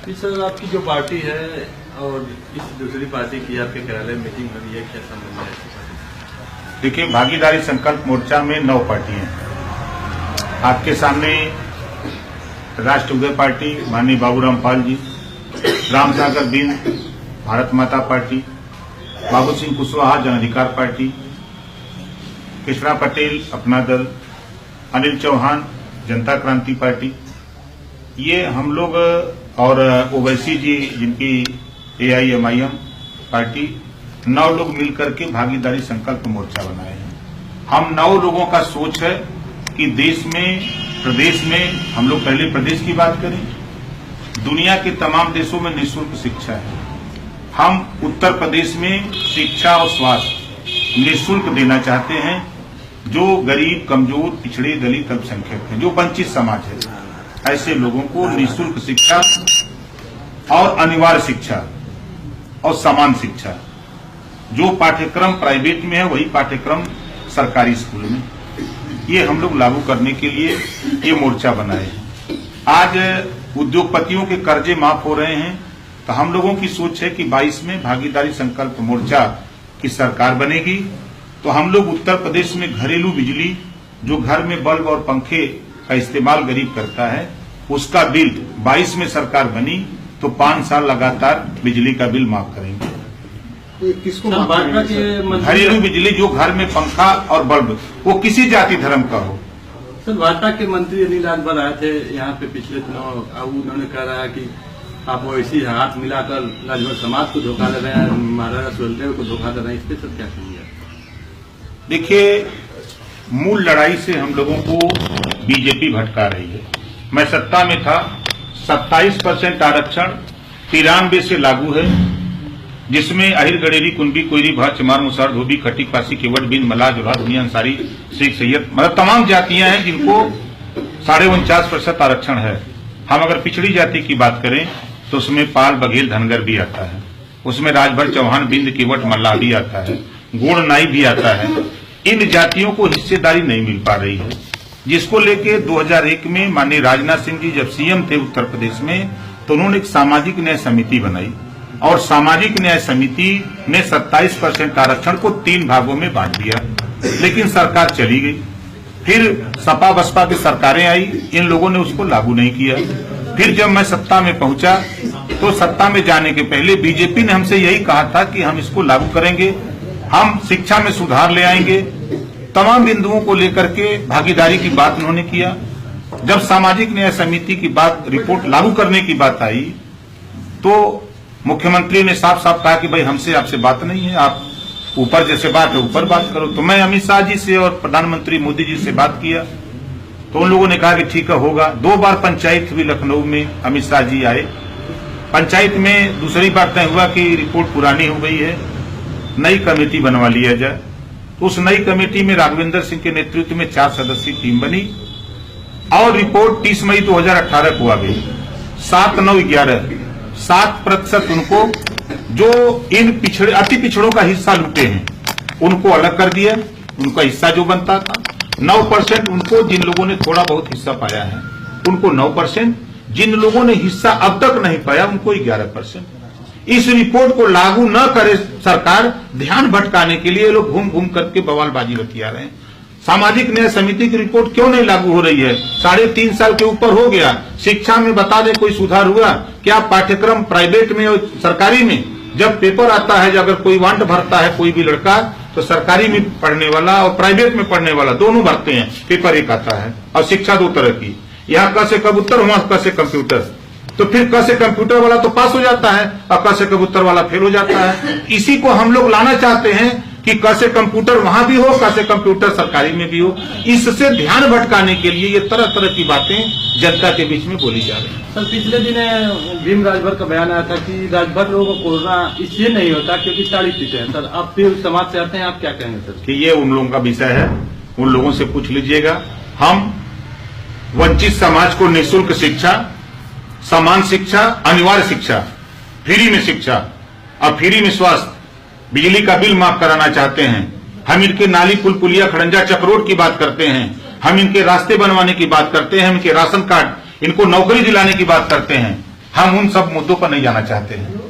जी sir, आपकी जो party है और इस दूसरी पार्टी की आपके कार्यालय में मीटिंग हुई है, क्या संबंध है? देखिए, भागीदारी संकल्प मोर्चा में 9 पार्टियां हैं। आपके सामने राष्ट्र उदय पार्टी माननीय बाबूराम पाल जी, राम सागर बिंद भारत माता पार्टी, बाबू सिंह कुशवाहा जन अधिकार पार्टी, कृष्णा पटेल अपना दल, अनिल चौहान जनता क्रांति पार्टी, ये हम लोग और ओवैसी जी जिनकी AIMIM पार्टी, 9 लोग मिलकर के भागीदारी संकल्प मोर्चा बनाए हैं। हम 9 लोगों का सोच है कि देश में, प्रदेश में, हम लोग पहले प्रदेश की बात करें, दुनिया के तमाम देशों में निःशुल्क शिक्षा है। हम उत्तर प्रदेश में शिक्षा और स्वास्थ्य निःशुल्क देना चाहते हैं। जो गरीब, कमजोर, पिछड़े, दलित, अल्पसंख्यक है, जो वंचित समाज है, ऐसे लोगों को निःशुल्क शिक्षा और अनिवार्य शिक्षा और समान शिक्षा, जो पाठ्यक्रम प्राइवेट में है वही पाठ्यक्रम सरकारी स्कूल में, ये हम लोग लागू करने के लिए ये मोर्चा बनाए हैं। आज उद्योगपतियों के कर्जे माफ हो रहे हैं, तो हम लोगों की सोच है कि 22 में भागीदारी संकल्प मोर्चा की सरकार बनेगी, तो हम लोग उत्तर प्रदेश में घरेलू बिजली, जो घर में बल्ब और पंखे का इस्तेमाल गरीब करता है, उसका बिल 22 में सरकार बनी तो 5 साल लगातार बिजली का बिल माफ करेंगे। किसको भाजपा के घरेलू बिजली, जो घर में पंखा और बल्ब, वो किसी जाति धर्म का हो। सर, भाजपा के मंत्री अनिल राजभर आए थे यहाँ पे पिछले दिनों, अब उन्होंने कह रहा है कि आप वैसी हाथ मिलाकर राजभर समाज को धोखा दे रहे हैं, महाराजा सुहेलदेव को धोखा दे रहे हैं, इस पे सर क्या कहेंगे? देखिए, मूल लड़ाई से हम लोगों को बीजेपी भटका रही है। मैं सत्ता में था, 27% आरक्षण 93 से लागू है, जिसमें अहिर, गडेरी, कुंभी, कोयरी, भर, चमार, मुसहर, धोबी, खट्टी, पासी, केवट, बिंद, मल्लाह, जोधा, दुनिया, अंसारी, सिख, सैयद, मतलब तमाम जातियां हैं जिनको 49.5% आरक्षण है। हम अगर पिछड़ी जाति की बात करें तो उसमें पाल, बघेल, धनगर भी आता है, उसमें राजभर, चौहान, बिंद, केवट, मल्लाह भी आता है, गोड़, नाई भी आता है। इन जातियों को हिस्सेदारी नहीं मिल पा रही है, जिसको लेके 2001 में माननीय राजनाथ सिंह जी जब CM थे उत्तर प्रदेश में, तो उन्होंने एक सामाजिक न्याय समिति बनाई और सामाजिक न्याय समिति ने 27% आरक्षण को 3 भागों में बांट दिया, लेकिन सरकार चली गई। फिर सपा बसपा की सरकारें आई, इन लोगों ने उसको लागू नहीं किया। फिर जब मैं सत्ता में पहुंचा तो सत्ता में जाने के पहले बीजेपी ने हमसे यही कहा था कि हम इसको लागू करेंगे, हम शिक्षा में सुधार ले आएंगे, तमाम बिंदुओं को लेकर के भागीदारी की बात उन्होंने किया। जब सामाजिक न्याय समिति की बात, रिपोर्ट लागू करने की बात आई, तो मुख्यमंत्री ने साफ साफ कहा कि भाई हमसे आपसे बात नहीं है, आप ऊपर जैसे बात है ऊपर बात करो। तो मैं अमित शाह जी से और प्रधानमंत्री मोदी जी से बात किया, तो उन लोगों ने कहा कि ठीक है होगा। 2 बार पंचायत हुई लखनऊ में, अमित शाह जी आए, पंचायत में दूसरी बार तय हुआ कि रिपोर्ट पुरानी हो गई है, नई कमेटी बनवा लिया जाए। तो उस नई कमेटी में राघवेंद्र सिंह के नेतृत्व में 4 सदस्यीय टीम बनी और रिपोर्ट 30 मई 2018 को आ गई। 7, 9, 11 7% उनको, जो इन पिछड़े, अति पिछड़ों का हिस्सा लूटे हैं, उनको अलग कर दिया, उनका हिस्सा जो बनता था। 9% उनको, जिन लोगों ने थोड़ा बहुत हिस्सा पाया है उनको 9%, जिन लोगों ने हिस्सा अब तक नहीं पाया उनको 11%। इस रिपोर्ट को लागू न करे सरकार, ध्यान भटकाने के लिए लोग घूम घूम करके बवालबाजी बतिया रहे हैं। सामाजिक न्याय समिति की रिपोर्ट क्यों नहीं लागू हो रही है? 3.5 साल के ऊपर हो गया। शिक्षा में बता दें कोई सुधार हुआ क्या? पाठ्यक्रम प्राइवेट में और सरकारी में जब पेपर आता है, जब अगर कोई वांट भरता है कोई भी लड़का, तो सरकारी में पढ़ने वाला और प्राइवेट में पढ़ने वाला दोनों भरते हैं, पेपर एक आता है। और शिक्षा 2 तरह की, यहाँ क से कबूतर, वहां क से कंप्यूटर, तो फिर क से कंप्यूटर वाला तो पास हो जाता है और क से कबूतर वाला फेल हो जाता है। इसी को हम लोग लाना चाहते हैं कि क से कंप्यूटर वहां भी हो, क से कंप्यूटर सरकारी में भी हो। इससे ध्यान भटकाने के लिए ये तरह तरह की बातें जनता के बीच में बोली जा रही है। सर, पिछले दिन भीम राजभर का बयान आया था कि राजभर लोगों को कोरोना इसलिए नहीं होता क्योंकि 40 सीटें हैं। सर, आप फिर समाज से आते हैं, आप क्या कहेंगे सर? कि ये उन लोगों का विषय है, उन लोगों से पूछ लीजिएगा। हम वंचित समाज को निःशुल्क शिक्षा, समान शिक्षा, अनिवार्य शिक्षा, फ्री में शिक्षा और फ्री में स्वास्थ्य, बिजली का बिल माफ कराना चाहते हैं। हम इनके नाली, पुल, पुलिया, खड़ंजा, चक्रोड की बात करते हैं, हम इनके रास्ते बनवाने की बात करते हैं, हम इनके राशन कार्ड, इनको नौकरी दिलाने की बात करते हैं। हम उन सब मुद्दों पर नहीं जाना चाहते हैं।